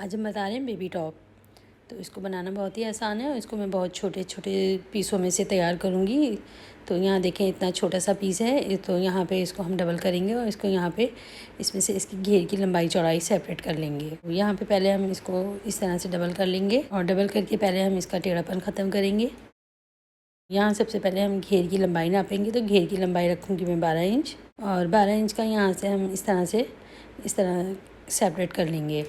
आज हम बता रहे हैं बेबी टॉप। तो इसको बनाना बहुत ही आसान है और इसको मैं बहुत छोटे छोटे पीसों में से तैयार करूँगी। तो यहाँ देखें इतना छोटा सा पीस है, तो यहाँ पे इसको हम डबल करेंगे और इसको यहाँ पे इसमें से इसकी घेर की लंबाई चौड़ाई सेपरेट कर लेंगे। यहाँ पे पहले हम इसको इस तरह से डबल कर लेंगे और डबल करके पहले हम इसका टेढ़ापन ख़त्म करेंगे। यहाँ सबसे पहले हम घेर की लंबाई नापेंगे। तो घेर की लंबाई रखूँगी मैं 12 इंच और 12 इंच का यहाँ से हम इस तरह सेपरेट कर लेंगे।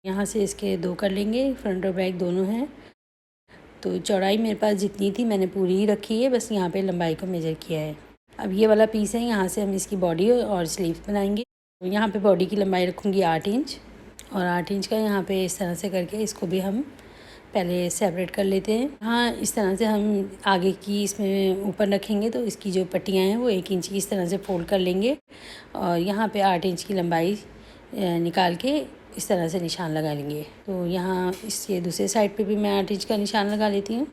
यहाँ से इसके 2 कर लेंगे, फ्रंट और बैक दोनों हैं। तो चौड़ाई मेरे पास जितनी थी मैंने पूरी ही रखी है, बस यहाँ पे लंबाई को मेजर किया है। अब ये वाला पीस है, यहाँ से हम इसकी बॉडी और स्लीव्स बनाएंगे। तो यहाँ पे बॉडी की लंबाई रखूँगी 8 इंच और 8 इंच का यहाँ पे इस तरह से करके इसको भी हम पहले सेपरेट कर लेते हैं। हाँ, इस तरह से हम आगे की इसमें ऊपर रखेंगे तो इसकी जो पट्टियाँ हैं वो 1 इंच की इस तरह से फोल्ड कर लेंगे और यहाँ पे 8 इंच की लंबाई निकाल के इस तरह से निशान लगा लेंगे। तो यहाँ इसके दूसरे साइड पे भी मैं 8 इंच का निशान लगा लेती हूँ।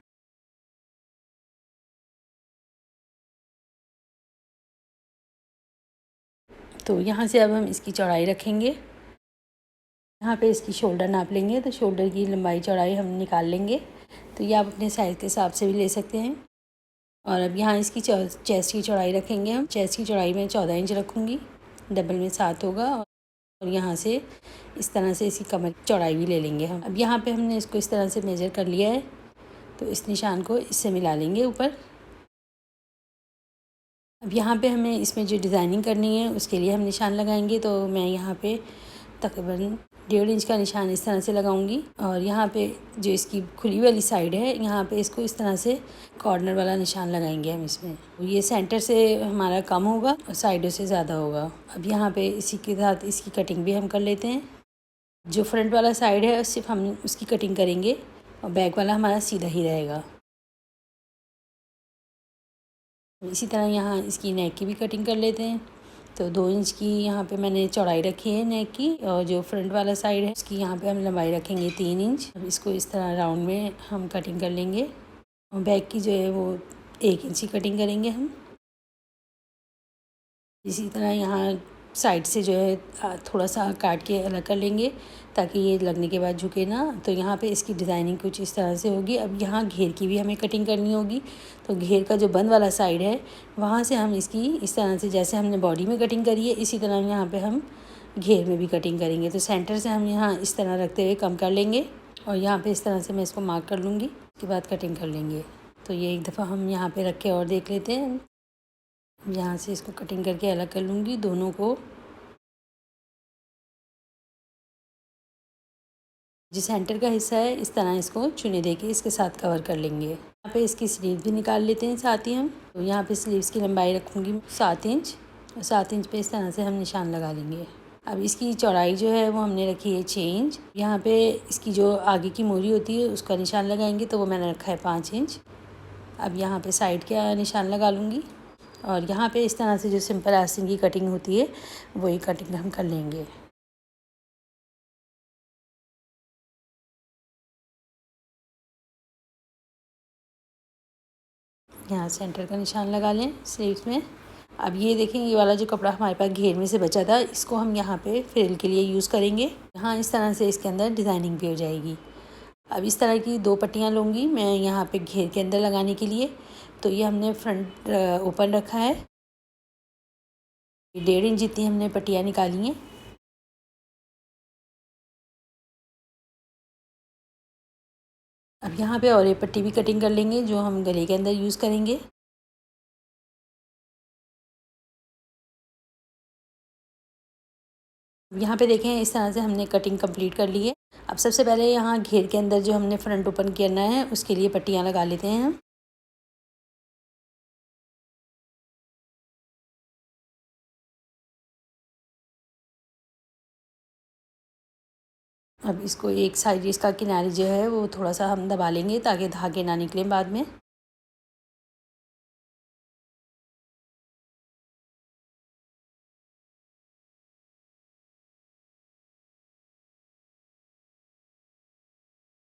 तो यहाँ से अब हम इसकी चौड़ाई रखेंगे। यहाँ पे इसकी शोल्डर नाप लेंगे। तो शोल्डर की लंबाई चौड़ाई हम निकाल लेंगे। तो ये आप अपने साइज़ के हिसाब से भी ले सकते हैं। और अब यहाँ इसकी चेस्ट की चौड़ाई रखेंगे हम। चेस्ट की चौड़ाई में 14 इंच रखूँगी, डबल में 7 होगा। और यहाँ से इस तरह से इसकी कमर चौड़ाई भी ले लेंगे हम। अब यहाँ पे हमने इसको इस तरह से मेजर कर लिया है, तो इस निशान को इससे मिला लेंगे ऊपर। अब यहाँ पे हमें इसमें जो डिज़ाइनिंग करनी है उसके लिए हम निशान लगाएंगे। तो मैं यहाँ पे तकरीबन 1.5 इंच का निशान इस तरह से लगाऊंगी और यहाँ पे जो इसकी खुली वाली साइड है यहाँ पे इसको इस तरह से कॉर्नर वाला निशान लगाएंगे हम इसमें। ये सेंटर से हमारा कम होगा और साइडों से ज़्यादा होगा। अब यहाँ पे इसी के साथ इसकी कटिंग भी हम कर लेते हैं। जो फ्रंट वाला साइड है सिर्फ हम उसकी कटिंग करेंगे और बैक वाला हमारा सीधा ही रहेगा। इसी तरह यहाँ इसकी नेक की भी कटिंग कर लेते हैं। तो 2 इंच की यहाँ पे मैंने चौड़ाई रखी है नेक की और जो फ्रंट वाला साइड है उसकी यहाँ पे हम लंबाई रखेंगे 3 इंच। अब इसको इस तरह राउंड में हम कटिंग कर लेंगे और बैक की जो है वो 1 इंच की कटिंग करेंगे हम। इसी तरह यहाँ साइड से जो है थोड़ा सा काट के अलग कर लेंगे ताकि ये लगने के बाद झुके ना। तो यहाँ पे इसकी डिज़ाइनिंग कुछ इस तरह से होगी। अब यहाँ घेर की भी हमें कटिंग करनी होगी। तो घेर का जो बंद वाला साइड है वहाँ से हम इसकी इस तरह से, जैसे हमने बॉडी में कटिंग करी है इसी तरह यहाँ पे हम घेर में भी कटिंग करेंगे। तो सेंटर से हम यहाँ इस तरह रखते हुए कम कर लेंगे और यहाँ पर इस तरह से मैं इसको मार्क कर लूँगी, उसके बाद कटिंग कर लेंगे। तो ये एक दफ़ा हम यहाँ पर रख के और देख लेते हैं। यहाँ से इसको कटिंग करके अलग कर लूँगी दोनों को। जो सेंटर का हिस्सा है इस तरह इसको चुने देके इसके साथ कवर कर लेंगे। यहाँ पे इसकी स्लीव भी निकाल लेते हैं साथ ही हम। तो यहाँ पे स्लीव्स की लंबाई रखूँगी 7 इंच और 7 इंच पे इस तरह से हम निशान लगा लेंगे। अब इसकी चौड़ाई जो है वो हमने रखी है 6 इंच। यहाँ पे इसकी जो आगे की मोरी होती है उसका निशान लगाएंगे, तो वो मैंने रखा है 5 इंच। अब यहाँ पे साइड का निशान लगा लूँगी और यहाँ पे इस तरह से जो सिंपल आस्तीन की कटिंग होती है वही कटिंग हम कर लेंगे। यहाँ सेंटर का निशान लगा लें स्लीव्स में। अब ये देखें, ये वाला जो कपड़ा हमारे पास घेर में से बचा था इसको हम यहाँ पे फ्रिल के लिए यूज़ करेंगे। यहाँ इस तरह से इसके अंदर डिज़ाइनिंग भी हो जाएगी। अब इस तरह की 2 पट्टियाँ लूँगी मैं यहाँ पे घेर के अंदर लगाने के लिए। तो ये हमने फ्रंट ओपन रखा है। 1.5 इंच जितनी हमने पट्टियाँ निकाली हैं। अब यहाँ पे और एक पट्टी भी कटिंग कर लेंगे जो हम गले के अंदर यूज़ करेंगे। यहाँ पे देखें इस तरह से हमने कटिंग कंप्लीट कर ली है। अब सबसे पहले यहाँ घेर के अंदर जो हमने फ्रंट ओपन करना है उसके लिए पट्टियाँ लगा लेते हैं हम। अब इसको एक साइड इसका किनारे जो है वो थोड़ा सा हम दबा लेंगे ताकि धागे ना निकलें बाद में।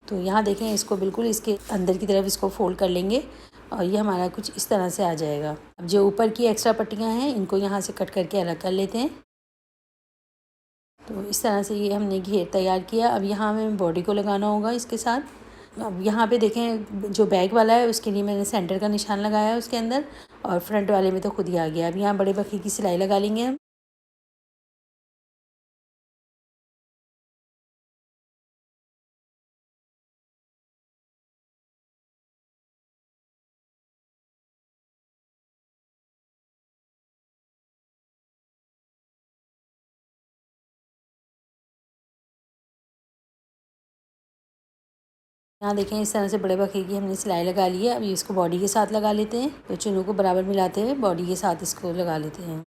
तो यहाँ देखें इसको बिल्कुल इसके अंदर की तरफ इसको फोल्ड कर लेंगे और ये हमारा कुछ इस तरह से आ जाएगा। अब जो ऊपर की एक्स्ट्रा पट्टियाँ हैं इनको यहाँ से कट करके अलग कर लेते हैं। तो इस तरह से ये हमने घेर तैयार किया। अब यहाँ हमें बॉडी को लगाना होगा इसके साथ। अब यहाँ पे देखें जो बैक वाला है उसके लिए मैंने सेंटर का निशान लगाया है उसके अंदर, और फ्रंट वाले में तो खुद ही आ गया। अब यहाँ बड़े बखी की सिलाई लगा लेंगे हम। यहाँ देखें इस तरह से बड़े बखे की हमने सिलाई लगा ली है। अभी इसको बॉडी के साथ लगा लेते हैं। तो चुनों को बराबर मिलाते हुए बॉडी के साथ इसको लगा लेते हैं।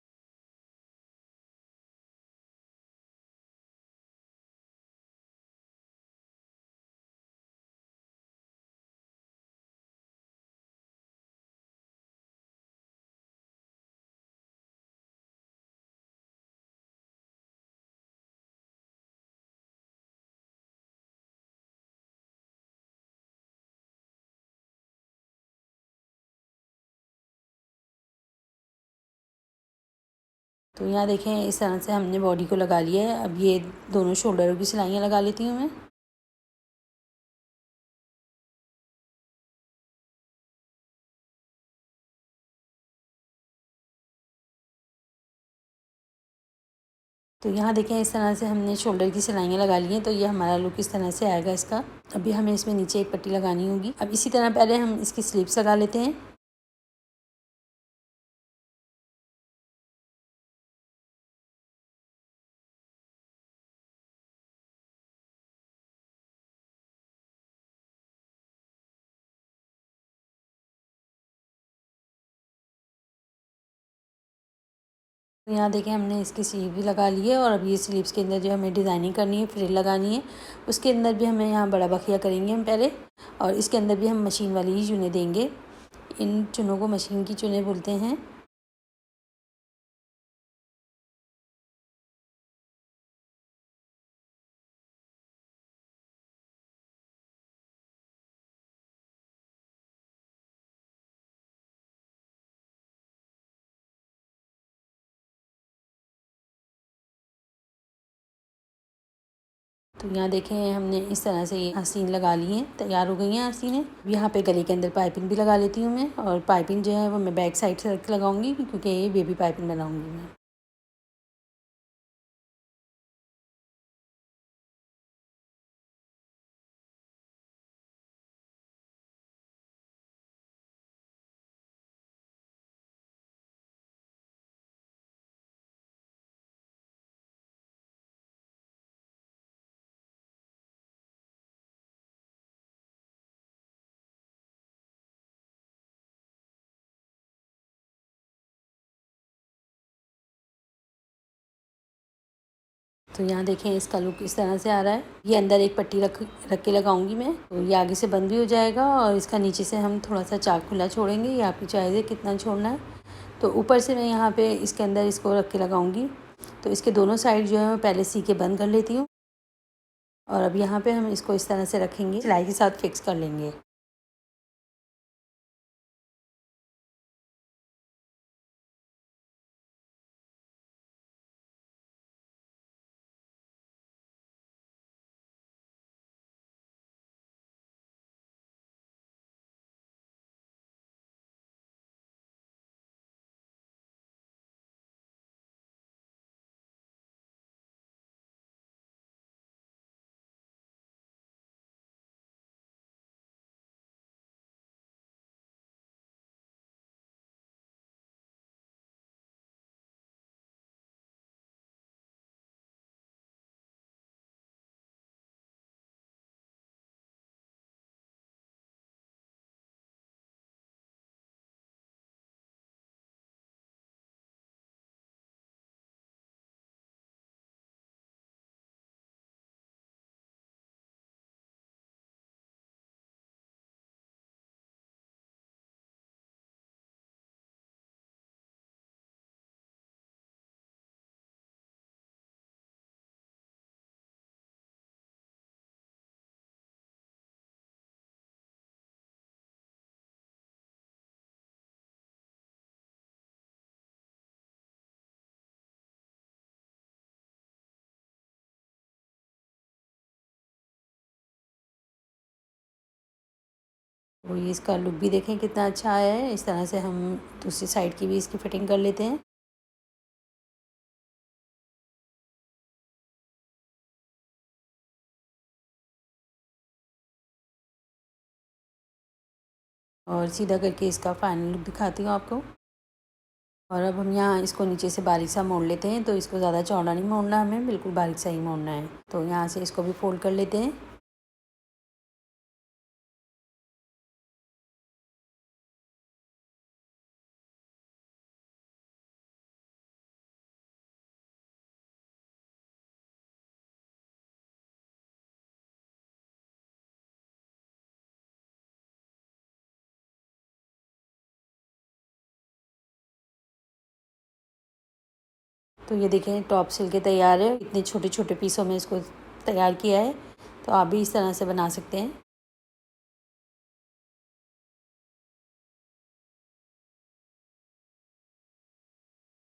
तो यहाँ देखें इस तरह से हमने बॉडी को लगा लिया है। अब ये दोनों शोल्डरों की सिलाइयाँ लगा लेती हूँ मैं। तो यहाँ देखें इस तरह से हमने शोल्डर की सिलाइयाँ लगा ली हैं। तो ये हमारा लुक इस तरह से आएगा इसका। अभी हमें इसमें नीचे एक पट्टी लगानी होगी। अब इसी तरह पहले हम इसकी स्लीव्स लगा लेते हैं। तो यहाँ देखें हमने इसकी स्लीव भी लगा ली है, और अब ये स्लीव्स के अंदर जो हमें डिज़ाइनिंग करनी है, फ्रिल लगानी है, उसके अंदर भी हमें यहाँ बड़ा बखिया करेंगे हम पहले, और इसके अंदर भी हम मशीन वाली ही चुनें देंगे। इन चुनों को मशीन की चुनें बोलते हैं। तो यहाँ देखें हमने इस तरह से ये आस्तीन लगा ली हैं, तैयार हो गई हैं आस्तीनें। यहाँ पे गले के अंदर पाइपिंग भी लगा लेती हूँ मैं, और पाइपिंग जो है वो मैं बैक साइड से रख के लगाऊंगी, क्योंकि ये बेबी पाइपिंग बनाऊंगी मैं। तो यहाँ देखें इसका लुक इस तरह से आ रहा है। ये अंदर एक पट्टी रख रख के लगाऊंगी मैं, तो ये आगे से बंद भी हो जाएगा, और इसका नीचे से हम थोड़ा सा चाक खुला छोड़ेंगे। ये आपकी चॉइस है कितना छोड़ना है। तो ऊपर से मैं यहाँ पे इसके अंदर इसको रख के लगाऊंगी। तो इसके दोनों साइड जो है मैं पहले सी के बंद कर लेती हूँ, और अब यहाँ पे हम इसको इस तरह से रखेंगे, सिलाई के साथ फिक्स कर लेंगे। तो ये इसका लुक भी देखें कितना अच्छा आया है। इस तरह से हम दूसरी साइड की भी इसकी फ़िटिंग कर लेते हैं। और सीधा करके इसका फाइनल लुक दिखाती हूँ आपको। और अब हम यहाँ इसको नीचे से बारीक सा मोड़ लेते हैं। तो इसको ज़्यादा चौड़ा नहीं मोड़ना हमें, बिल्कुल बारीक सा ही मोड़ना है। तो यहाँ से इसको भी फोल्ड कर लेते हैं। तो ये देखें टॉप सिल के तैयार है। इतने छोटे छोटे पीसों में इसको तैयार किया है। तो आप भी इस तरह से बना सकते हैं।